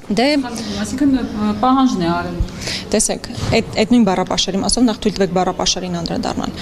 Դե այսինքն պահանջն է արել։ Տեսեք, այդ նույն բառապաշարի մասով նախ թույլ տվեք բառապաշարին անդրադառնալ։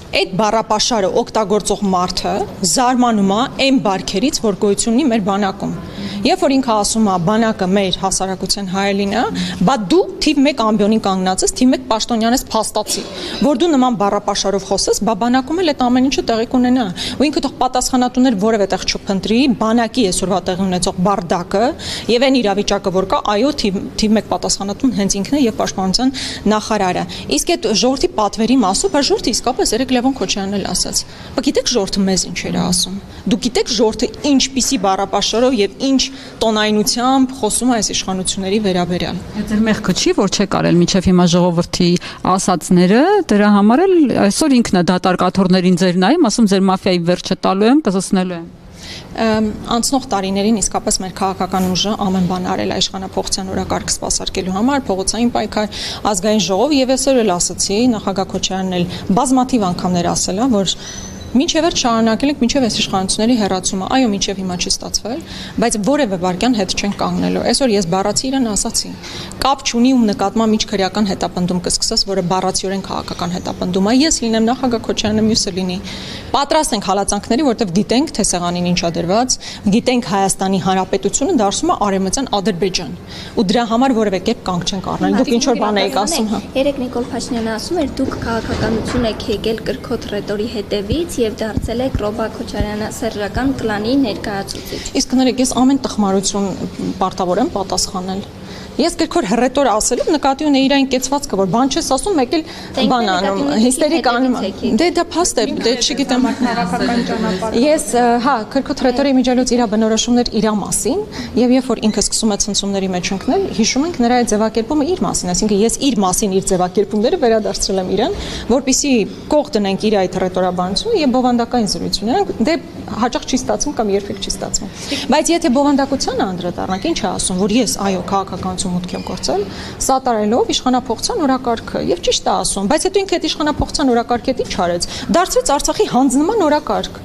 Այդ բառապաշարը օգտագործող մարդը զարմանում է այն բարքերից, որ գոյություն ունի մեր բանակում։ Երբ որ ինքը ասում է բանակը մեր հասարակության հայելին է, բա դու թիվ 1 ամբիոնին կանգնած ես, թիվ 1 պաշտոնյան ես փաստացի, որ դու նման բառապաշարով խոսես, բա բանակում էլ այդ ամեն ինչը տեղի կունենա։ Ու ինքը թող պատասխանատուներ որևէ տեղ չփնտրի, բանակի այսօրվա տեղի ունեցող բարդակը եւ այն իրավիճակը, որ կա, այո, թիվ 1 պատասխանատուն հենց ինքն է եւ պաշտպանության նախարարը։ Իսկ այդ ժողովրդի պատվերի մասով, բա ժողովրդը իսկապես երեք Լևոն Քոչարյանն էլ ասաց։ Բա գիտեք ժողովրդը մեզ ինչ էր ասում։ Դուք գիտեք ժողովրդը ինչպիսի բառապաշարով եւ ինչ տոնայնությամբ խոսում է այս իշխանությունների վերաբերյալ։ Ձեր մեղքը չի, որ չեք արել միջև հիմա ժողովրդի ասածները, դրա համար էլ այսօր ինքն է դատարկաթորներին ձեր նայում, ասում ձեր մաֆիայի վերջը տալու եմ, կզսնելու եմ։ Անցնող տարիներին իսկապես մեր քաղաքական ուժը ամեն բան արել է իշխանափոխության օրակարգ սպասարկելու համար, փողոցային պայքար, ազգային ժողով եւ այսօր էլ ասացի, նախագահ Քոչարյանն էլ բազմաթիվ անգամներ ասել է, որ մինչև վերջ շարունակել ենք մինչև այս իշխանությունների հեռացումը, այո, մինչև հիմա չի ստացվել, բայց որևէ վարքյան հետ չեն կանգնելու։ Այսօր ես բառացի իրեն ասացի, կապ չունի ում նկատմամբ ինչ քրեական հետապնդում կսկսես, որը բառացիորեն քաղաքական հետապնդում է։ Ես լինեմ նախագահ Քոչարյանը, մյուսը լինի։ Պատրաստ ենք հալածանքների, որտեղ գիտենք, թե սեղանին ինչ է դրված, գիտենք Հայաստանի Հանրապետությունը դարձում է արևմտյան Ադրբեջան։ Ու դրա համար որևէ կերպ կանգ չենք առնել։ Դուք ինչ որ բան եք ասում, հա։ Երեք Նիկոլ Փաշինյանը ասում էր, դուք քաղաքականություն եք եկել կրքոտ ռետորի հետևից եւ դարձել եք Ռոբա Քոչարյանը սերժական կլանի ներկայացուցիչ։ Իսկ կներեք, ես ամեն տխմարություն պարտավոր եմ պատասխանել։ Ես գրքոր հռետոր ասելով նկատի ունեի իր այն կեցվածքը, որ բան չես ասում, մեկ էլ բան անում, հիստերիկ անում։ Դե դա փաստ է, դե չգիտեմ քաղաքական ճանապարհ։ Ես, հա, գրքոտ հռետորի միջելուց իր բնորոշումներ իր մասին, եւ երբ որ ինքը սկսում է ցնցումների մեջ ընկնել, հիշում ենք նրա այդ ձևակերպումը իր մասին, այսինքն ես իր մասին իր ձևակերպումները վերադարձրել եմ իրեն, որպեսզի կող դնենք իր այդ հռետորաբանությունը եւ բովանդակային զրույցները, դե հաճախ չի ստացվում կամ երբեք չի ստացվում։ Բայց եթե բովանդակությանը անդրադառնանք, ինչ է ասում, որ ես այո քաղաքականություն մուտք եմ գործել, սատարելով իշխանափոխության օրակարգը եւ ճիշտ է ասում, բայց հետո ինքը այդ իշխանափոխության օրակարգը ինչ արեց, դարձրեց Արցախի հանձնման օրակարգ,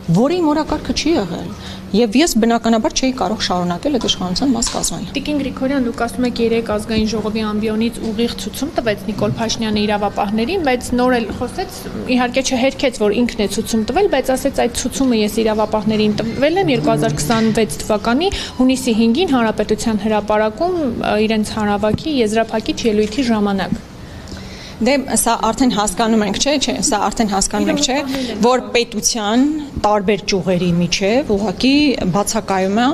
որը իմ օրակարգը չի եղել։ Եվ ես բնականաբար չէի կարող շարունակել այդ իշխանության մաս կազմել։ Տիկին Գրիգորյան, դուք ասում եք 3 ազգային ժողովի ամբիոնից ուղիղ ցուցում տվեց Նիկոլ Փաշինյանը իրավապահներին, բայց նոր էլ խոսեց, իհարկե չհերքեց, որ ինքն է ցուցում տվել, բայց ասեց այդ ցուցումը ես իրավապահներին տվել եմ 2026 թվականի հունիսի 5-ին Հանրապետության հրապարակում իրենց հանրավակի եզրափակիչ ելույթի ժամանակ։ Դե սա արդեն հասկանում ենք, չէ, սա արդեն հասկանում ենք, չէ, որ պետության տարբեր ճյուղերի միջև ուղղակի բացակայում է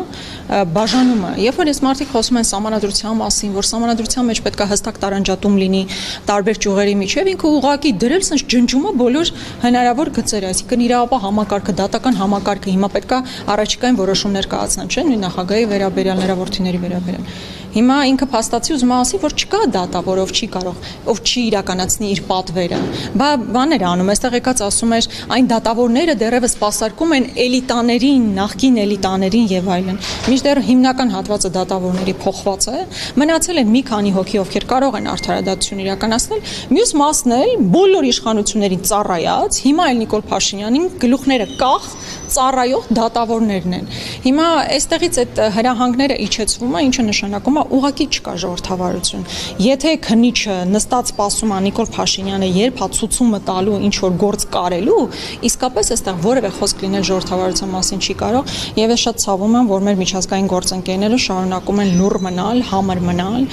բաժանումը։ Երբ որ ես մարդիկ խոսում են սահմանադրության մասին, որ սահմանադրության մեջ պետք է հստակ տարանջատում լինի տարբեր ճյուղերի միջև, ինքը ուղղակի դրել sense ջնջում է բոլոր հնարավոր գծերը, այսինքն իրավապահ համակարգը, դատական համակարգը հիմա պետք է առաջիկային որոշումներ կայացնեն, չէ, նույն նախագահի վերաբերյալ, նրա որդիների վերաբերյալ։ Հիմա ինքը փաստացի ուզում է ասի, որ չկա դատավոր, ով չի կարող, ով չի իրականացնի իր պատվերը։ Բա բաներ անում, այստեղ եկած ասում էր, այն դատավորները դեռևս սպասարկում են էլիտաներին, նախկին էլիտաներին եւ այլն։ Մինչդեռ հիմնական հատվածը դատավորների փոխված է, մնացել են մի քանի հոգի, ովքեր կարող են արդարադատություն իրականացնել, մյուս մասն էլ բոլոր իշխանություններին ծառայած, հիմա էլ Նիկոլ Փաշինյանին գլուխները կախ ծառայող դատավորներն են։ Հիմա այստեղից այդ հրահանգները իջեցվում է, ինչը նշանակում է ուղղակի չկա ժողովրդավարություն։ Եթե քննիչը նստած սպասում է Նիկոլ Փաշինյանը երբ հացուցումը տալու ինչ որ գործ կարելու, իսկապես այստեղ որևէ խոսք լինել ժողովրդավարության մասին չի կարող, եւ ես շատ ցավում եմ, որ մեր միջազգային գործընկերները շարունակում են լուռ մնալ, համր մնալ,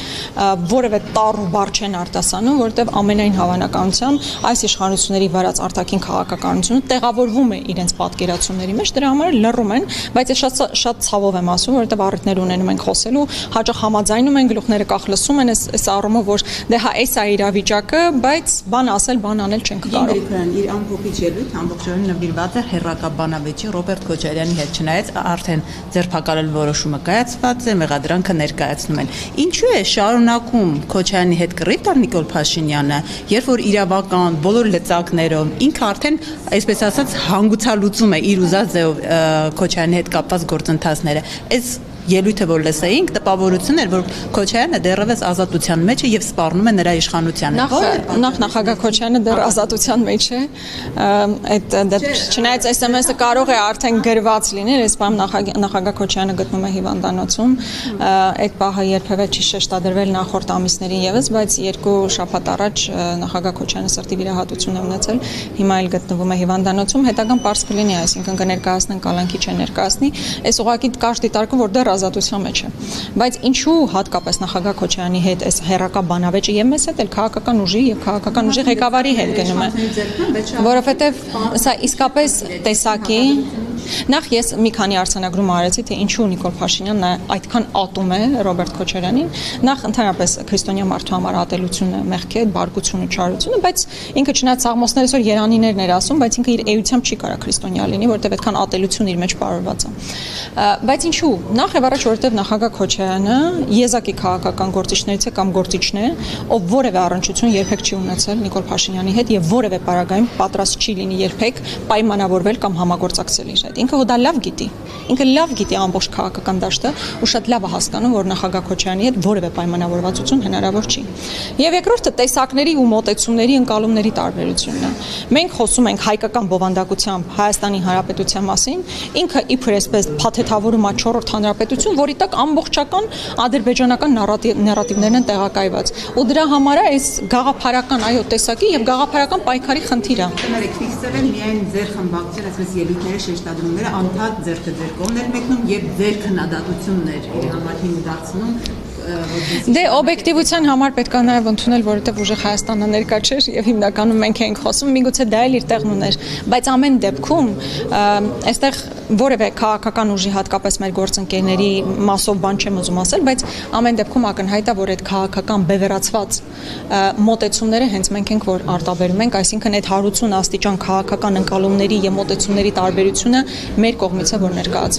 որևէ տառ ու բառ չեն արտասանում, որովհետեւ ամենայն հավանականությամբ այս իշխանությունների վարած արտաքին քաղաքականությունը տեղավորվում է իրենց պատկերացումների մեջ, դրա համար լռում են, բայց ես շատ ցավով եմ ասում, որովհետեւ առիթներ ունենում ենք խոսելու, հաճախ համաձայնում են, գլուխները կախ լսում են այս առումով, որ դե հա էս է իրավիճակը, բայց բան ասել, բան անել չենք կարող։ Իր ամփոփիչ ելույթ ամբողջովին նվիրված է հերրակաբանավեճի Ռոբերտ Քոչարյանի հետ, չնայած արդեն ձերբակալել որոշումը կայացված է, մեղադրանքը ներկայացնում են։ Ինչու է շարունակում Քոչարյանի հետ կռիվ տալ Նիկոլ Փաշինյանը, երբ որ իրավական բոլոր լծակներով ինքը արդեն, այսպես ասած, հանգուցալուծում է իր ուզած ձևով Քոչարյանի հետ կապված գործընթացները։ Այս ելույթը որ լսեինք, տպավորություն էր, որ Քոչարյանը դեռևս ազատության մեջ է եւ սպառնում է նրա իշխանությանը։ Նախ նախագահ Քոչարյանը դեռ ազատության մեջ է։ Այդ չնայած SMS-ը կարող է արդեն գրված լինել, այս բան նախագահ Քոչարյանը գտնում է հիվանդանոցում։ Այդ պահը երբևէ չի շեշտադրվել նախորդ ամիսներին եւս, բայց 2 շաբաթ առաջ նախագահ Քոչարյանը սրտի վիրահատություն է ունեցել, հիմա էլ գտնվում է հիվանդանոցում, հետագան պարզ կլինի, այսինքն կներկայացնեն կալանքի չներկայացնի, այս ուղղակի կարճ դիտարկում, որ դեռ ազատության մեջ է։ Բայց ինչու հատկապես նախագահ Քոչարյանի հետ այս հերակա բանավեճը եւ մեզ հետ էլ քաղաքական ուժի եւ քաղաքական ուժի ղեկավարի հետ գնում է, որովհետեւ սա իսկապես տեսակի Նախ ես մի քանի արձանագրում արեցի, թե ինչու Նիկոլ Փաշինյանն այդքան ատում է Ռոբերտ Քոչարյանին, նախ ընդհանրապես քրիստոնյա մարդու համար ատելությունը մեղք է, բարկությունը, չարությունը, բայց ինքը չնայած սաղմոսները այսօր երանիներն էր ասում, բայց ինքը իր էությամբ չի կարող քրիստոնյա լինի, որովհետև այդքան ատելություն իր մեջ պարուրված է։ Բայց ինչու։ Նախ եւ առաջ որովհետև նախագահ Քոչարյանը եզակի քաղաքական գործիչներից է կամ գործիչն է, ով որևէ առնչություն երբեք չի ունեցել Նիկոլ Փաշինյանի հետ եւ որևէ պարագայում պատրաստ չի լինի երբեք պայմանավորվել կամ համագործակցել իր հետ։ Ինքը դա լավ գիտի։ Ինքը լավ գիտի ամբողջ քաղաքական դաշտը ու շատ լավ է հասկանում, որ նախագահ Քոչարյանի հետ որևէ պայմանավորվածություն հնարավոր չի։ Եվ երկրորդը տեսակների ու մոտեցումների ընկալումների տարբերությունն է։ Մենք խոսում ենք հայկական բովանդակությամբ Հայաստանի Հանրապետության մասին, ինքը իբր այսպես փաթեթավորում է 4-րդ հանրապետություն, որի տակ ամբողջական ադրբեջանական նարատիվներն են տեղակայված։ Ու դրա համար է այս գաղափարական այո տեսակի եւ գաղափարական պայքարի խնդիրը։ Ֆիքսել են միայն ձեր խմբակցել այսպես ելույթները շեշտադրումները անդադ ձեռքը ձեր կողմներ մեկնում եւ ձեր քննադատություններ իր համար հիմք դարձնում Դե օբյեկտիվության համար պետք է նաև ընդունել, որովհետև ուժեղ Հայաստանը ներկա չէր եւ հիմնականում մենք ենք խոսում, միգուցե դա էլ իր տեղն ուներ, բայց ամեն դեպքում այստեղ որևէ քաղաքական ուժի հատկապես մեր գործընկերների մասով բան չեմ ուզում ասել, բայց ամեն դեպքում ակնհայտ է, որ այդ քաղաքական բևեռացված մոտեցումները հենց մենք ենք որ արտաբերում ենք, այսինքն այդ հարություն աստիճան քաղաքական ընկալումների եւ մոտեցումների տարբերությունը մեր կողմից է որ ներկայացվում